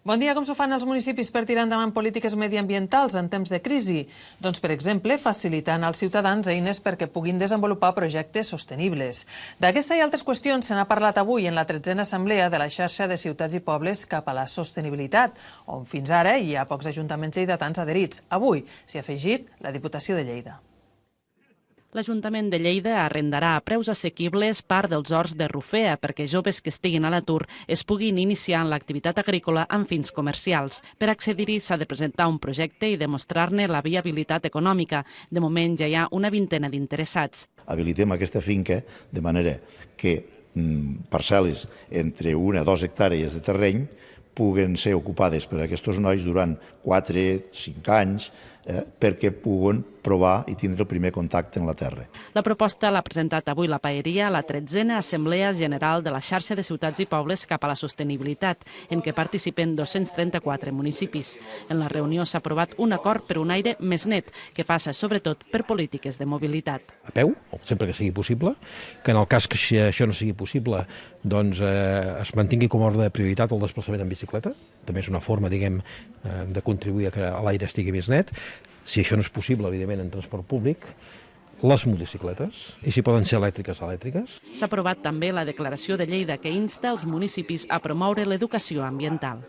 Bon dia. Com s'ho fan els municipis per tirar endavant polítiques mediambientals en temps de crisi? Doncs, per exemple, facilitant als ciutadans eines perquè puguin desenvolupar projectes sostenibles. D'aquesta i altres qüestions se n'ha parlat avui en la 13a Assemblea de la xarxa de ciutats i pobles cap a la sostenibilitat, on fins ara hi ha pocs ajuntaments lleidatans adherits. Avui s'hi ha afegit la Diputació de Lleida. L'Ajuntament de Lleida arrendarà a preus assequibles part dels horts de Rufea perquè joves que estiguin a l'atur es puguin iniciar en l'activitat agrícola amb fins comercials. Per accedir-hi s'ha de presentar un projecte i demostrar-ne la viabilitat econòmica. De moment ja hi ha una vintena d'interessats. Habilitem aquesta finca de manera que parcel·les entre 1 a 2 hectàrees de terreny puguen ser ocupades per aquests nois durant 4-5 anys perquè puguen provar i tindre el primer contacte amb la terra. La proposta l'ha presentat avui la Paeria a la 13a Assemblea General de la xarxa de ciutats i pobles cap a la sostenibilitat, en què participen 234 municipis. En la reunió s'ha aprovat un acord per un aire més net, que passa sobretot per polítiques de mobilitat. A peu, sempre que sigui possible, que en el cas que això no sigui possible, doncs es mantingui com a ordre de prioritat el desplaçament en bicicleta. També és una forma, diguem, de contribuir a que l'aire estigui més net. Si això no és possible, evidentment, en transport públic, les motocicletes, i si poden ser elèctriques, elèctriques. S'ha aprovat també la declaració de Lleida que insta els municipis a promoure l'educació ambiental.